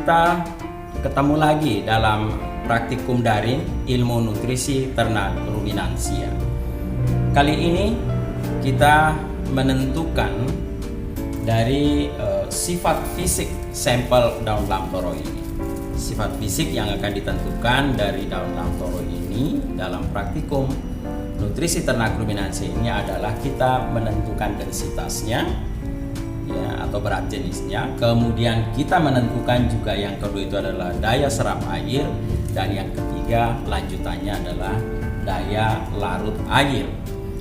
kita ketemu lagi dalam praktikum daring ilmu nutrisi ternak ruminansia. Kali ini kita menentukan dari sifat fisik sampel daun lamtoro ini. Sifat fisik yang akan ditentukan dari daun lamtoro ini dalam praktikum nutrisi ternak ruminansia ini adalah kita menentukan densitasnya, ya, atau berat jenisnya. Kemudian kita menentukan juga yang kedua itu adalah daya serap air, dan yang ketiga lanjutannya adalah daya larut air.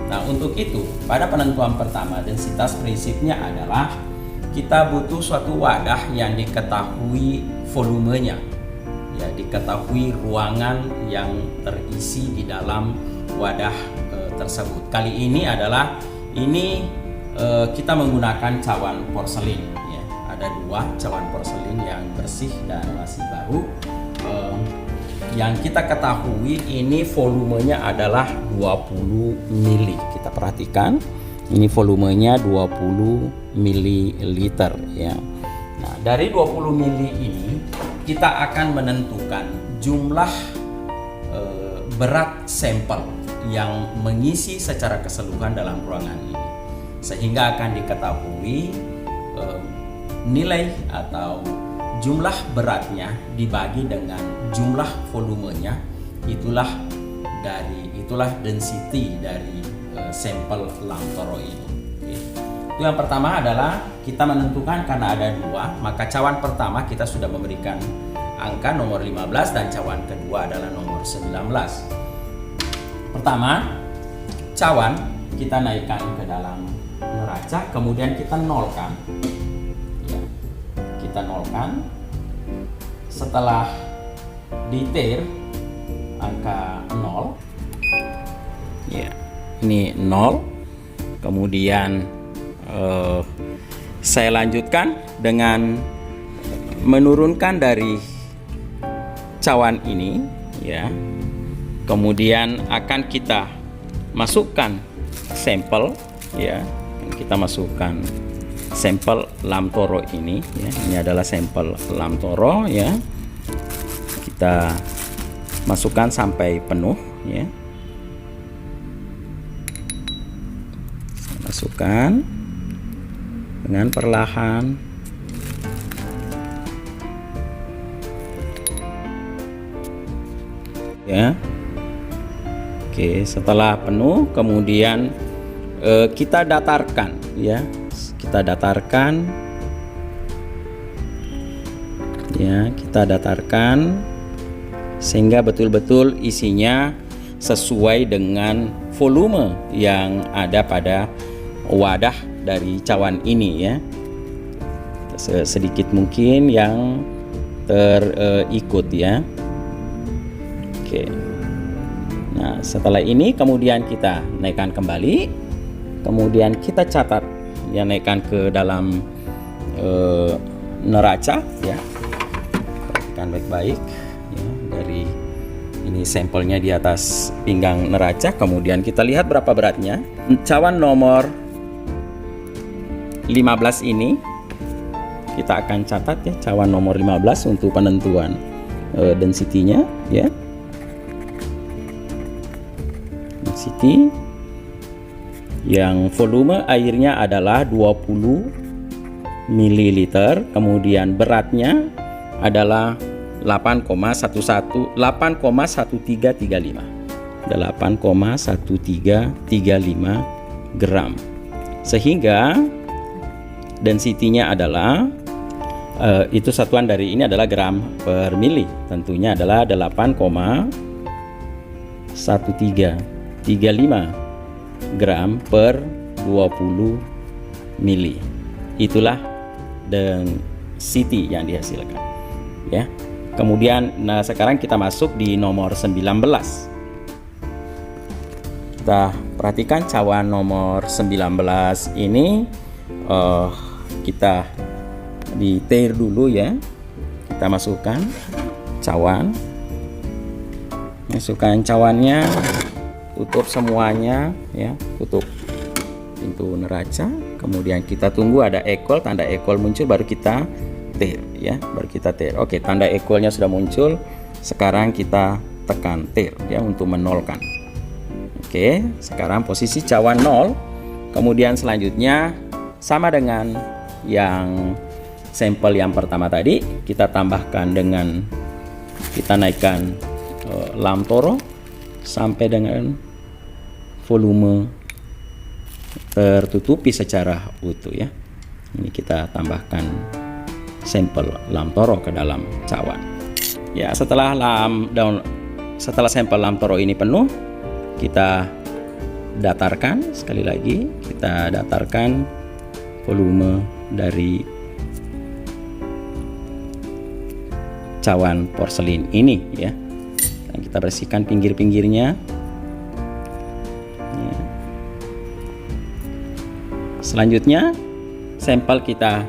Nah, untuk itu pada penentuan pertama densitas prinsipnya adalah kita butuh suatu wadah yang diketahui volumenya, ya, diketahui ruangan yang terisi di dalam wadah tersebut. Kali ini adalah kita menggunakan cawan porselin, ya. Ada dua cawan porselin yang bersih dan masih baru. Yang kita ketahui ini volumenya adalah 20 mili. Kita perhatikan ini volumenya 20 mililiter, ya. Nah, dari 20 mili ini kita akan menentukan jumlah berat sampel yang mengisi secara keseluruhan dalam ruangan ini, sehingga akan diketahui nilai atau jumlah beratnya dibagi dengan jumlah volumenya. Itulah density dari sampel lamtoro ini. Oke. Itu yang pertama adalah kita menentukan, karena ada dua, maka cawan pertama kita sudah memberikan angka nomor 15 dan cawan kedua adalah nomor 19. Pertama, cawan kita naikkan ke dalam neraca, kemudian kita nolkan, ya, kita nolkan. Setelah diteir angka 0, ya, ini 0. Kemudian saya lanjutkan dengan menurunkan dari cawan ini, ya. Kemudian akan kita masukkan sampel, ya. Kita masukkan sampel lamtoro ini, ya. Ini adalah sampel lamtoro, ya. Kita masukkan sampai penuh, ya. Masukkan dengan perlahan. Ya. Oke, setelah penuh kemudian kita datarkan, ya. Kita datarkan, ya, kita datarkan sehingga betul-betul isinya sesuai dengan volume yang ada pada wadah dari cawan ini, ya. Sedikit mungkin yang terikut, ya. Oke. Nah, setelah ini kemudian kita naikkan kembali, kemudian kita catat, ya, naikkan ke dalam neraca, ya. Perhatikan baik-baik, ya, dari ini sampelnya di atas pinggang neraca. Kemudian kita lihat berapa beratnya. Cawan nomor 15 ini kita akan catat, ya, cawan nomor 15 untuk penentuan density-nya, ya. Density yang volume airnya adalah 20 ml, kemudian beratnya adalah 8,1335 gram, sehingga density-nya adalah itu satuan dari ini adalah gram per mili, tentunya adalah 8,1335 gram per 20 mili. Itulah density yang dihasilkan, ya. Kemudian sekarang kita masuk di nomor 19. Kita perhatikan cawan nomor 19 ini kita diteir dulu, ya. Kita masukkan cawan, masukkan cawannya, tutup semuanya, ya, tutup pintu neraca. Kemudian kita tunggu ada ekol, tanda ekol muncul, baru kita tir ya, baru kita tir. Oke, tanda equalnya sudah muncul. Sekarang kita tekan tir ya untuk menolkan. Oke, sekarang posisi cawan 0. Kemudian selanjutnya sama dengan yang sampel yang pertama tadi, kita tambahkan dengan kita naikkan lam toro sampai dengan volume tertutupi secara utuh ya. Ini kita tambahkan sampel lam toro ke dalam cawan. Ya, setelah sampel lam toro ini penuh, kita datarkan sekali lagi, kita datarkan volume dari cawan porselin ini ya. Dan kita bersihkan pinggir-pinggirnya. Ya. Selanjutnya sampel kita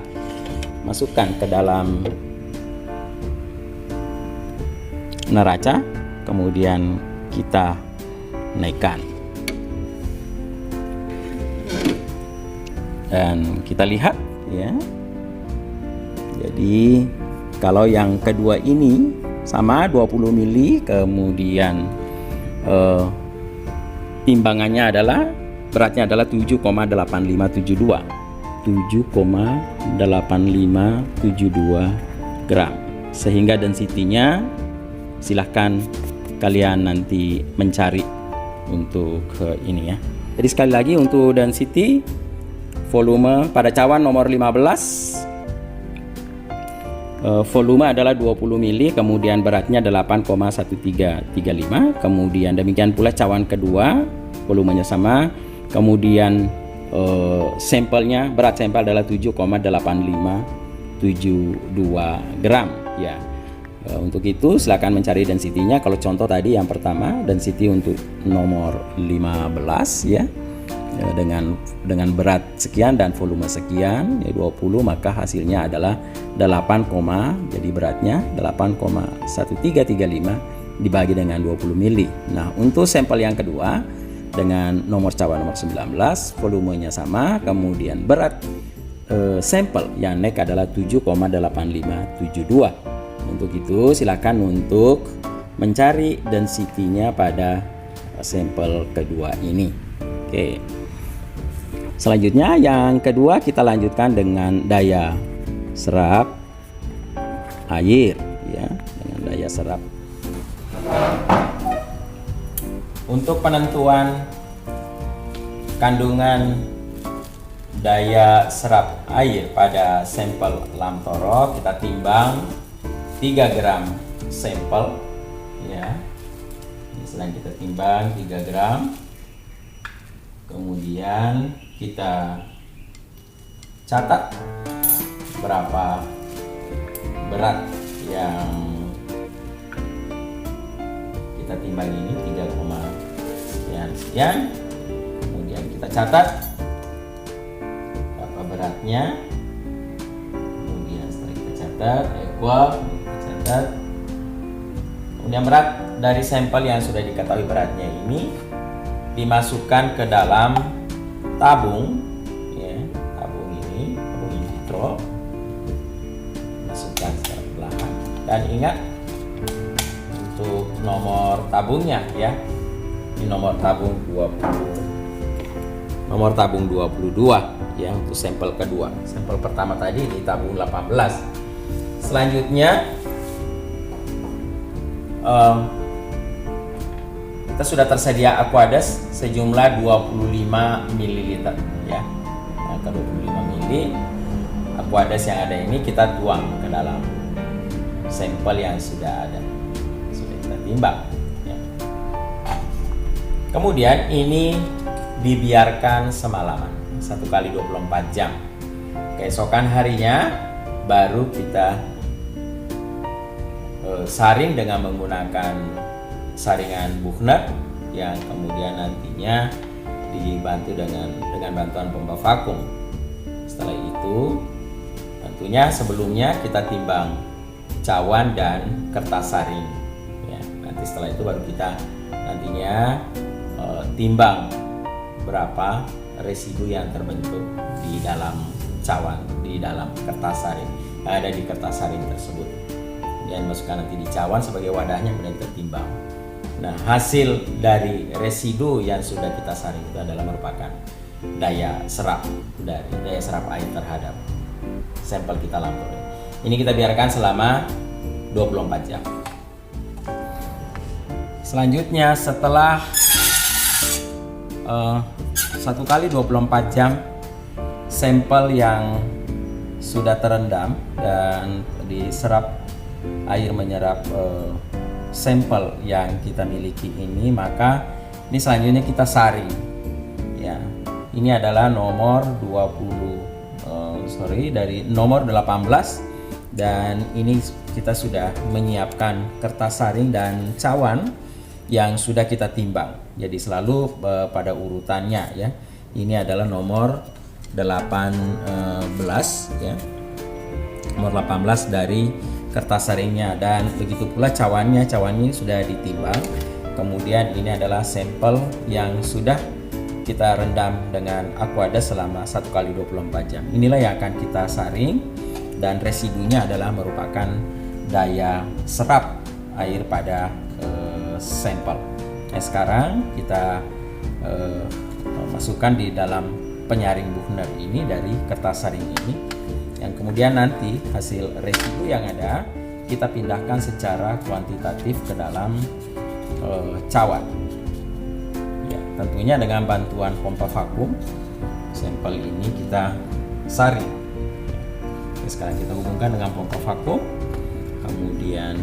masukkan ke dalam neraca, kemudian kita naikkan dan kita lihat ya. Jadi kalau yang kedua ini sama 20 mili, kemudian timbangannya adalah beratnya adalah 7,8572 gram, sehingga densitinya silahkan kalian nanti mencari untuk ini ya. Jadi sekali lagi untuk density volume pada cawan nomor 15, volume adalah 20 mili, kemudian beratnya 8,1335. Kemudian demikian pula cawan kedua, volumenya sama, kemudian sampelnya, berat sampel adalah 7,8572 gram ya. Untuk itu silakan mencari densitinya. Kalau contoh tadi yang pertama, density untuk nomor 15 ya, dengan berat sekian dan volume sekian ya 20, maka hasilnya adalah 8, jadi beratnya 8,1335 dibagi dengan 20 mili. Nah, untuk sampel yang kedua dengan nomor cawan nomor 19, volumenya sama, kemudian berat sampel yang naik adalah 7,8572. Untuk itu silakan untuk mencari density-nya pada sampel kedua ini. Oke. Selanjutnya yang kedua kita lanjutkan dengan daya serap air ya, dengan daya serap. Untuk penentuan kandungan daya serap air pada sampel lam toro, kita timbang 3 gram sampel ya. Ini sedang kita timbang 3 gram. Kemudian kita catat berapa berat yang kita timbang ini, 3, sekian. Kemudian kita catat berapa beratnya. Kemudian setelah kita catat equal, kemudian berat dari sampel yang sudah diketahui beratnya ini dimasukkan ke dalam tabung ya, tabung in vitro, masukkan secara perlahan. Dan ingat untuk nomor tabungnya ya, ini nomor tabung 22 ya untuk sampel kedua. Sampel pertama tadi di tabung 18. Selanjutnya kita sudah tersedia Aquades sejumlah 25 ml ya. Nah, ke 25 ml Aquades yang ada ini kita tuang ke dalam sampel yang sudah ada, sudah kita timbang ya. Kemudian ini dibiarkan semalaman 1 kali 24 jam. Keesokan harinya baru kita saring dengan menggunakan saringan Buchner yang kemudian nantinya dibantu dengan bantuan pompa vakum. Setelah itu tentunya sebelumnya kita timbang cawan dan kertas saring ya. Nanti setelah itu baru kita nantinya timbang berapa residu yang terbentuk di dalam cawan, di dalam kertas saring. ada di kertas saring tersebut. Kemudian masukkan nanti di cawan sebagai wadahnya, kemudian kita timbang. Nah, hasil dari residu yang sudah kita saring itu adalah merupakan daya serap air terhadap sampel kita lampau. Ini kita biarkan selama 24 jam. Selanjutnya setelah 1 kali 24 jam sampel yang sudah terendam dan diserap air menyerap sampel yang kita miliki ini, maka ini selanjutnya kita saring ya. Ini adalah nomor 20 dari nomor 18, dan ini kita sudah menyiapkan kertas saring dan cawan yang sudah kita timbang. Jadi selalu pada urutannya ya. Ini adalah nomor 18 ya. Nomor 18 dari kertas saringnya, dan begitu pula cawannya sudah ditimbang. Kemudian ini adalah sampel yang sudah kita rendam dengan Aquades selama 1 kali 24 jam. Inilah yang akan kita saring, dan residunya adalah merupakan daya serap air pada sampel. Nah, sekarang kita masukkan di dalam penyaring Buchner ini dari kertas saring ini, yang kemudian nanti hasil residu yang ada kita pindahkan secara kuantitatif ke dalam cawan ya, tentunya dengan bantuan pompa vakum. Sampel ini kita saring. Sekarang kita hubungkan dengan pompa vakum, kemudian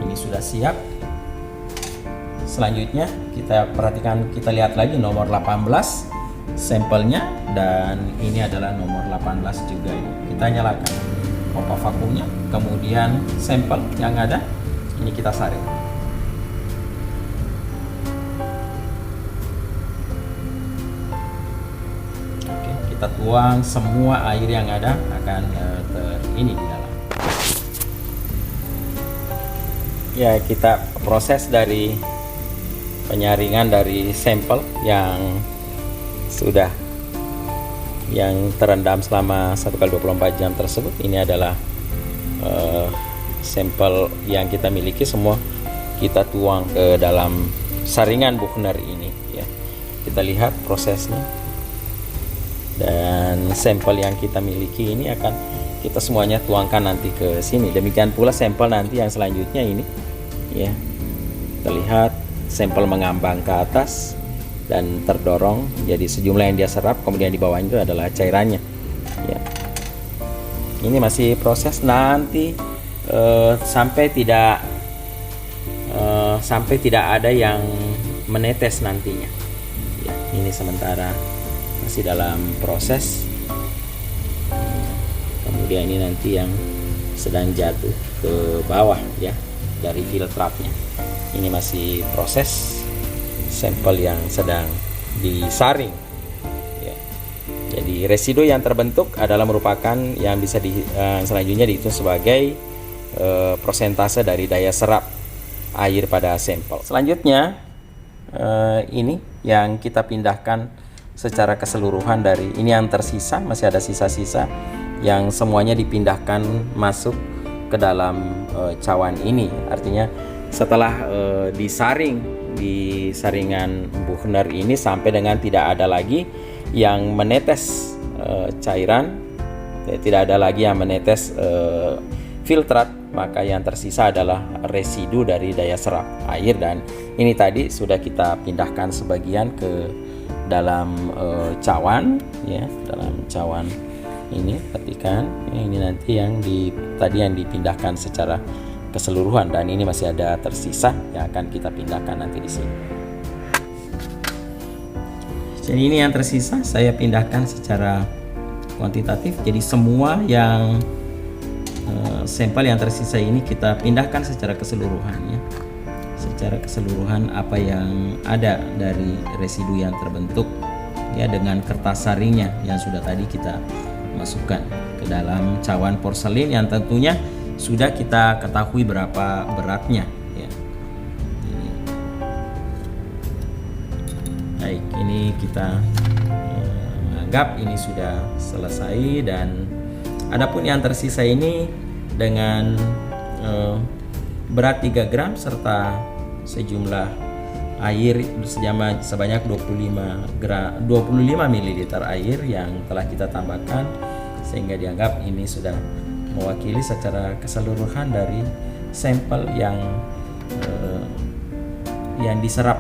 ini sudah siap. Selanjutnya kita perhatikan, kita lihat lagi nomor 18 sampelnya, dan ini adalah nomor 18 juga. Ini kita nyalakan pompa vakumnya, kemudian sampel yang ada ini kita saring. Oke, kita tuang semua air yang ada akan ini di dalam. Ya, kita proses dari penyaringan dari sampel yang terendam selama 1 kali 24 jam tersebut. Ini adalah sampel yang kita miliki, semua kita tuang ke dalam saringan Buchner ini ya. Kita lihat prosesnya, dan sampel yang kita miliki ini akan kita semuanya tuangkan nanti ke sini. Demikian pula sampel nanti yang selanjutnya ini ya. Kita lihat sampel mengambang ke atas dan terdorong, jadi sejumlah yang dia serap, kemudian di bawahnya itu adalah cairannya ya. Ini masih proses nanti sampai tidak ada yang menetes nantinya ya. Ini sementara masih dalam proses, kemudian ini nanti yang sedang jatuh ke bawah ya dari filtratnya. Ini masih proses sampel yang sedang disaring ya. Jadi residu yang terbentuk adalah merupakan yang bisa selanjutnya dihitung sebagai persentase dari daya serap air pada sampel. Selanjutnya ini yang kita pindahkan secara keseluruhan dari ini yang tersisa, masih ada sisa-sisa yang semuanya dipindahkan masuk ke dalam cawan ini. Artinya setelah disaring di saringan Buchner ini sampai dengan tidak ada lagi yang menetes cairan, tidak ada lagi yang menetes filtrat, maka yang tersisa adalah residu dari daya serap air, dan ini tadi sudah kita pindahkan sebagian ke dalam cawan ya, dalam cawan ini. Perhatikan ini nanti yang tadi yang dipindahkan secara keseluruhan, dan ini masih ada tersisa yang akan kita pindahkan nanti di sini. Jadi ini yang tersisa saya pindahkan secara kuantitatif. Jadi semua yang sampel yang tersisa ini kita pindahkan secara keseluruhan ya. Secara keseluruhan apa yang ada dari residu yang terbentuk ya, dengan kertas saringnya yang sudah tadi kita masukkan ke dalam cawan porselin yang tentunya sudah kita ketahui berapa beratnya ya. Baik, ini kita anggap ini sudah selesai, dan Adapun yang tersisa ini dengan berat 3 gram serta sejumlah air sebanyak 25 ml air yang telah kita tambahkan, sehingga dianggap ini sudah mewakili secara keseluruhan dari sampel yang diserap,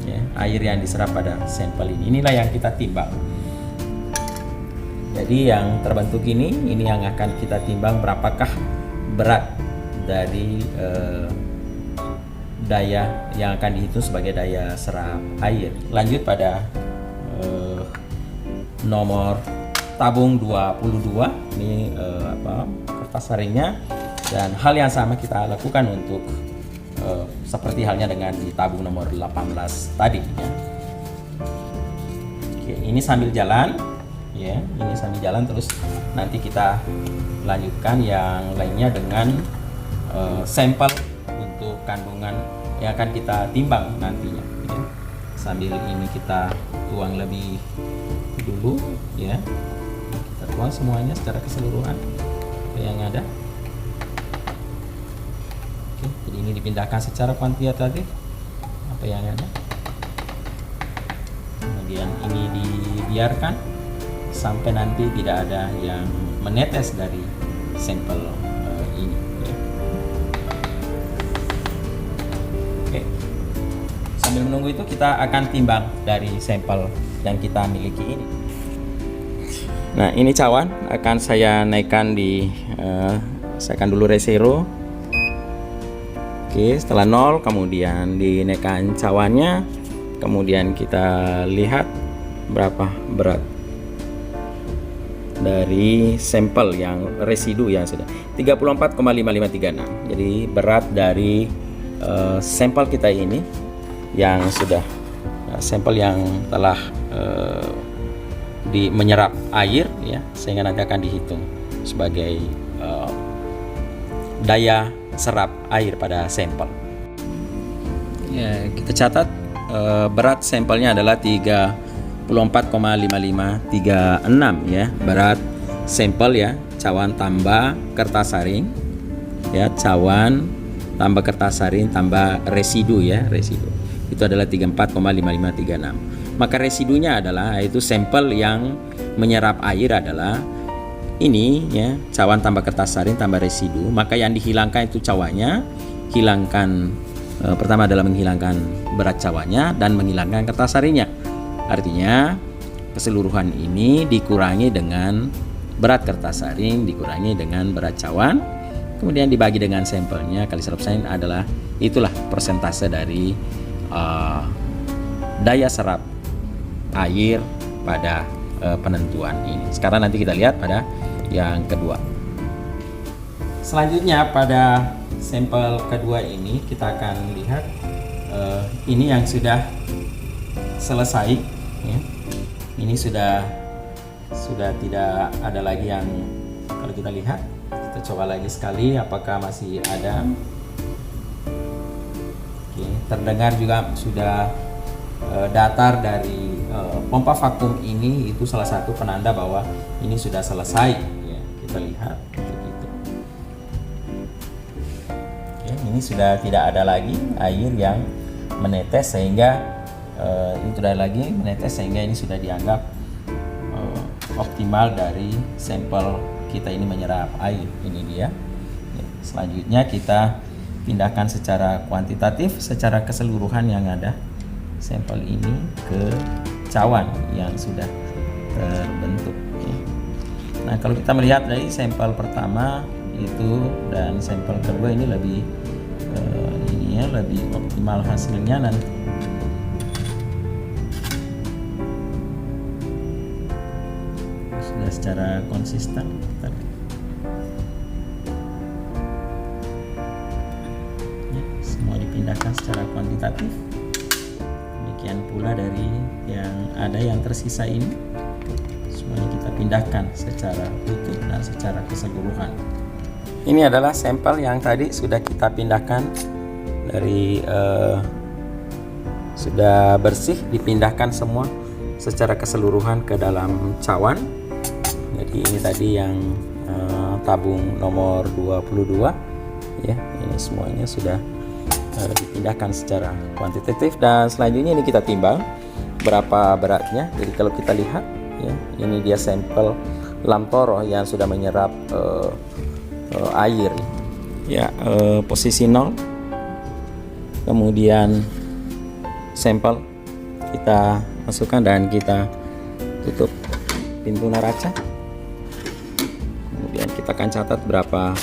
ya, air yang diserap pada sampel ini. Inilah yang kita timbang. Jadi yang terbentuk ini yang akan kita timbang berapakah berat dari daya yang akan dihitung sebagai daya serap air. Lanjut pada nomor tabung 22, ini kertas saringnya, dan hal yang sama kita lakukan untuk seperti halnya dengan di tabung nomor 18 tadi, ya. Oke, ini sambil jalan, ya, ini sambil jalan, terus nanti kita lanjutkan yang lainnya dengan sampel untuk kandungan yang akan kita timbang nantinya, ya. Sambil ini kita tuang lebih dulu, ya, kita tuang semuanya secara keseluruhan yang ada. Oke, jadi ini dipindahkan secara kuantitatif apa yang ada, kemudian ini dibiarkan sampai nanti tidak ada yang menetes dari sampel ini, ya. Oke, sambil menunggu itu kita akan timbang dari sampel yang kita miliki ini. Nah, ini cawan akan saya naikkan saya akan dulu resero. Oke, setelah 0 kemudian dinaikkan cawannya, kemudian kita lihat berapa berat dari sampel yang residu yang sudah 34,5536. Jadi berat dari sampel kita ini yang sudah sampel yang telah menyerap air, ya, sehingga nanti akan dihitung sebagai daya serap air pada sampel. Ya, kita catat berat sampelnya adalah 34,5536, ya. Berat sampel, ya, cawan tambah kertas saring, ya, cawan tambah kertas saring tambah residu, ya, residu. Itu adalah 34,5536. Maka residunya adalah yaitu sampel yang menyerap air adalah ini, ya, cawan tambah kertas saring tambah residu. Maka yang dihilangkan itu cawannya, hilangkan pertama adalah menghilangkan berat cawannya dan menghilangkan kertas saringnya. Artinya keseluruhan ini dikurangi dengan berat kertas saring dikurangi dengan berat cawan, kemudian dibagi dengan sampelnya kali 100% adalah itulah persentase dari daya serap air pada penentuan ini. Sekarang nanti kita lihat pada yang kedua. Selanjutnya pada sampel kedua ini kita akan lihat ini yang sudah selesai, ya. Ini sudah tidak ada lagi yang, kalau kita lihat, kita coba lagi sekali apakah masih ada. Oke, terdengar juga sudah datar dari pompa vakum ini, itu salah satu penanda bahwa ini sudah selesai, ya. Kita lihat begitu. Oke, ini sudah tidak ada lagi air yang menetes sehingga ini sudah lagi menetes sehingga ini sudah dianggap optimal dari sampel kita ini menyerap air. Ini dia. Selanjutnya kita pindahkan secara kuantitatif secara keseluruhan yang ada sampel ini ke cawan yang sudah terbentuk, ya. Nah, kalau kita melihat dari sampel pertama itu dan sampel kedua ini lebih lebih optimal hasilnya nanti. Sudah secara konsisten. Ya, semua dipindahkan secara kuantitatif. Demikian pula dari yang ada yang tersisa ini, semuanya kita pindahkan secara utuh dan secara keseluruhan. Ini adalah sampel yang tadi sudah kita pindahkan dari sudah bersih, dipindahkan semua secara keseluruhan ke dalam cawan. Jadi ini tadi yang tabung nomor 22 ya. Ini semuanya sudah dipindahkan secara kuantitatif, dan selanjutnya ini kita timbang berapa beratnya. Jadi kalau kita lihat ya, ini dia sampel lamtoro yang sudah menyerap air ya, posisi 0. Kemudian sampel kita masukkan dan kita tutup pintu neraca. Kemudian kita akan catat berapa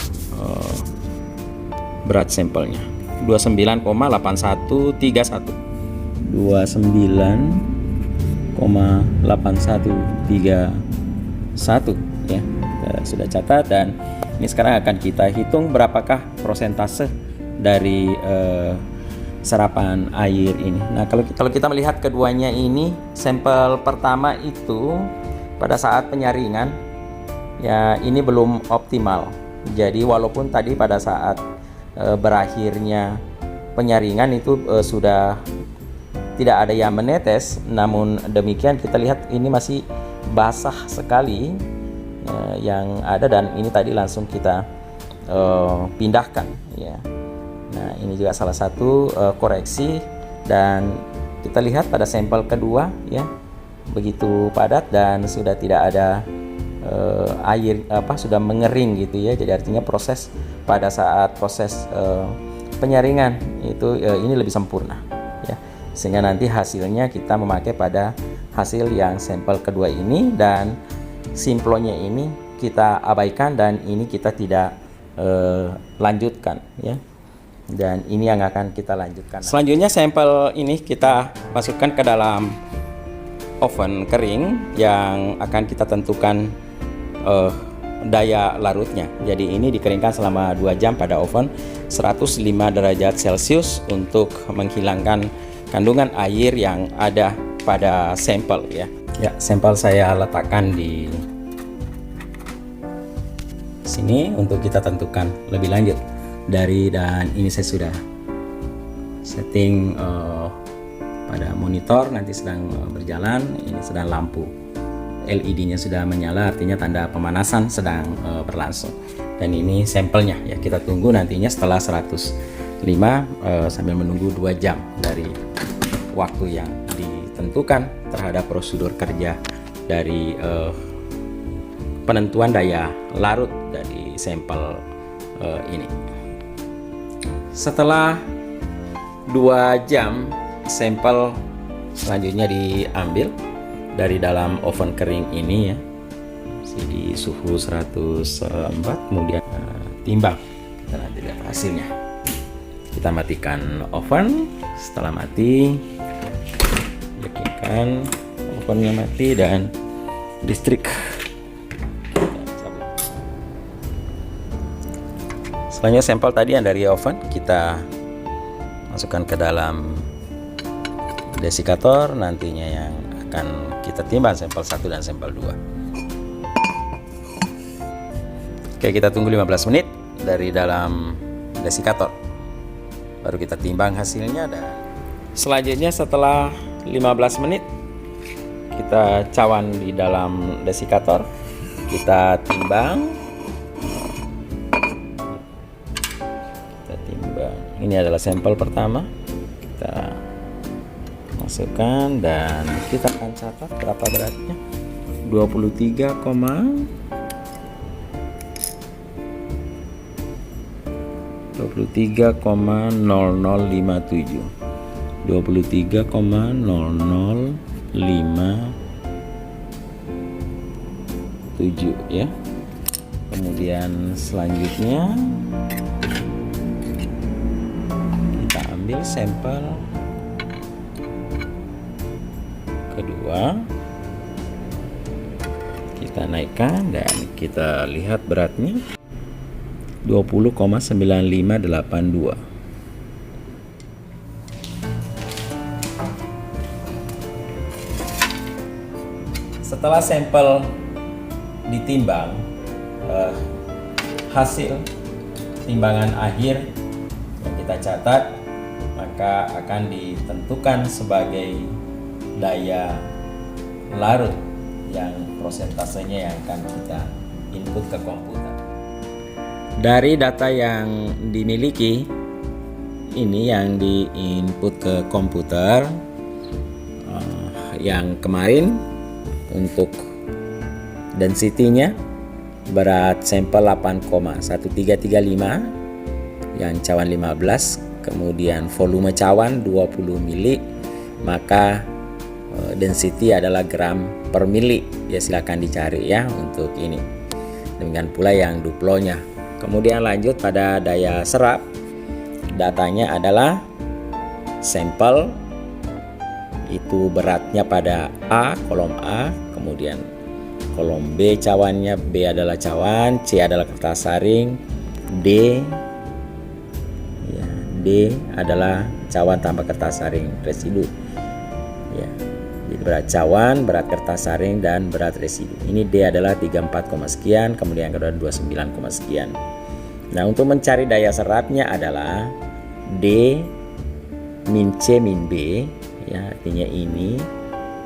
berat sampelnya. 29,8131 29,8131 ya, kita sudah catat. Dan ini sekarang akan kita hitung berapakah persentase dari serapan air ini. Nah, kalau kita melihat keduanya ini, sampel pertama itu pada saat penyaringan ya, ini belum optimal. Jadi walaupun tadi pada saat berakhirnya penyaringan itu sudah tidak ada yang menetes, namun demikian kita lihat ini masih basah sekali yang ada, dan ini tadi langsung kita pindahkan ya. Nah, ini juga salah satu koreksi, dan kita lihat pada sampel kedua ya, begitu padat dan sudah tidak ada air sudah mengering gitu ya. Jadi artinya proses pada saat proses penyaringan itu ini lebih sempurna ya, sehingga nanti hasilnya kita memakai pada hasil yang sampel kedua ini, dan simplonya ini kita abaikan dan ini kita tidak lanjutkan ya, dan ini yang akan kita lanjutkan. Selanjutnya sampel ini kita masukkan ke dalam oven kering yang akan kita tentukan daya larutnya. Jadi ini dikeringkan selama 2 jam pada oven 105 derajat Celcius untuk menghilangkan kandungan air yang ada pada sampel ya. Ya, sampel saya letakkan di sini untuk kita tentukan lebih lanjut dan ini saya sudah setting pada monitor, nanti sedang berjalan, ini sedang lampu LED-nya sudah menyala, artinya tanda pemanasan sedang berlangsung. Dan ini sampelnya ya, kita tunggu nantinya setelah 105 sambil menunggu 2 jam dari waktu yang ditentukan terhadap prosedur kerja dari penentuan daya larut dari sampel ini. Setelah 2 jam sampel selanjutnya diambil dari dalam oven kering ini ya, masih di suhu 104, kemudian timbang, kita nanti lihat hasilnya. Kita matikan oven. Setelah mati, yakinkan ovennya mati dan listrik. Selanjutnya sampel tadi yang dari oven kita masukkan ke dalam desikator, nantinya yang akan kita timbang sampel 1 dan sampel 2. Oke, kita tunggu 15 menit dari dalam desikator, baru kita timbang hasilnya. Dan selanjutnya setelah 15 menit kita cawan di dalam desikator, kita timbang. Ini adalah sampel pertama, kita masukkan dan kita akan catat berapa beratnya. 23,0057 ya. Kemudian selanjutnya kita ambil sampel kedua, kita naikkan dan kita lihat beratnya 20,9582. Setelah sampel ditimbang, hasil timbangan akhir yang kita catat maka akan ditentukan sebagai daya larut yang prosentasenya yang akan kita input ke komputer. Dari data yang dimiliki ini yang di-input ke komputer, yang kemarin untuk density-nya berat sampel 8,1335, yang cawan 15, kemudian volume cawan 20 mili, maka density adalah gram per mili. Ya silakan dicari ya untuk ini. Demikian pula yang duplonya. Kemudian lanjut pada daya serap. Datanya adalah sampel itu beratnya pada A, kolom A, kemudian kolom B cawannya, B adalah cawan, C adalah kertas saring, D ya, D adalah cawan tanpa kertas saring residu. Ya. Jadi berat cawan, berat kertas saring, dan berat residu. Ini D adalah 34, sekian, kemudian kedua 29, sekian. Nah, untuk mencari daya serapnya adalah D min C min B, ya, artinya ini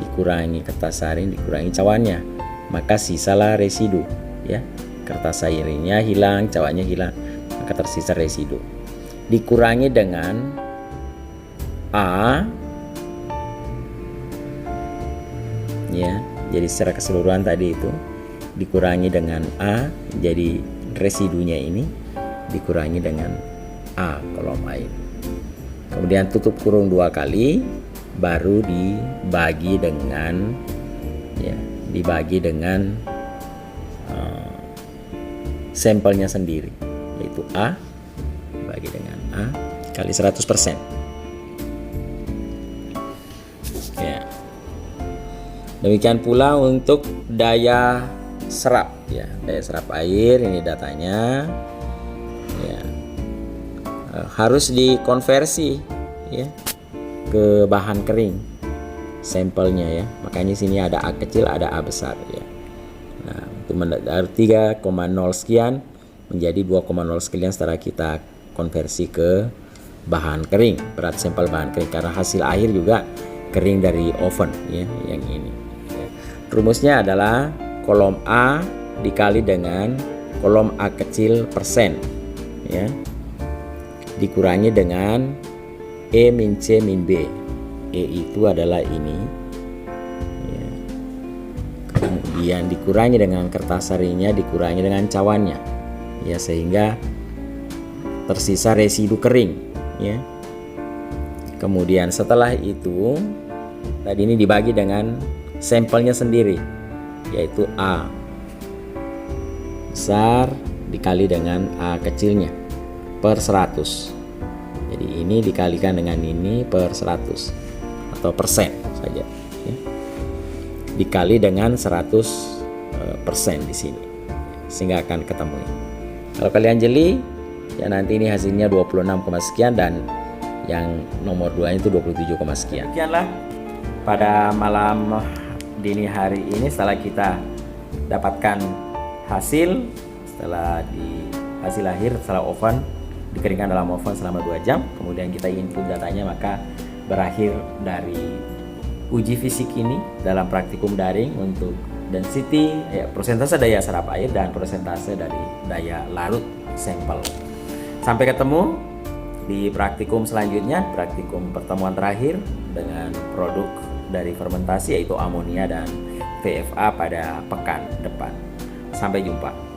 dikurangi kertas saring dikurangi cawannya, maka sisalah residu, ya. Kertas saringnya hilang, cawannya hilang, maka tersisa residu. Dikurangi dengan A, ya. Jadi secara keseluruhan tadi itu dikurangi dengan A, jadi residunya ini dikurangi dengan A kolom A ini. Kemudian tutup kurung 2 kali, baru dibagi dengan sampelnya sendiri, yaitu A dibagi dengan A kali 100%. Ya. Demikian pula untuk daya serap, ya, daya serap air ini datanya, ya, harus dikonversi, ya, ke bahan kering sampelnya, ya. Makanya sini ada A kecil, ada A besar, ya. Nah, untuk dari 3,0 sekian menjadi 2,0 sekian setelah kita konversi ke bahan kering, berat sampel bahan kering, karena hasil akhir juga kering dari oven, ya, yang ini. Ya. Rumusnya adalah kolom A dikali dengan kolom A kecil persen, ya, dikurangi dengan E min C min B. E itu adalah ini, ya. Kemudian dikurangi dengan kertas saringnya, dikurangi dengan cawannya, ya, sehingga tersisa residu kering, ya. Kemudian setelah itu tadi ini dibagi dengan sampelnya sendiri, yaitu A besar dikali dengan A kecilnya per 100. Jadi ini dikalikan dengan ini per 100 atau persen saja, ya. Dikali dengan 100% di sini, sehingga akan ketemu. Kalau kalian jeli, ya, nanti ini hasilnya 26, sekian, dan yang nomor 2 itu 27, sekian. Sekianlah pada malam dini hari ini setelah kita dapatkan hasil, setelah hasil akhir setelah oven dikeringkan dalam oven selama 2 jam, kemudian kita input datanya, maka berakhir dari uji fisik ini dalam praktikum daring untuk density, ya, persentase daya serap air dan persentase dari daya larut sampel. Sampai ketemu di praktikum selanjutnya, praktikum pertemuan terakhir dengan produk dari fermentasi yaitu amonia dan VFA pada pekan depan. Sampai jumpa.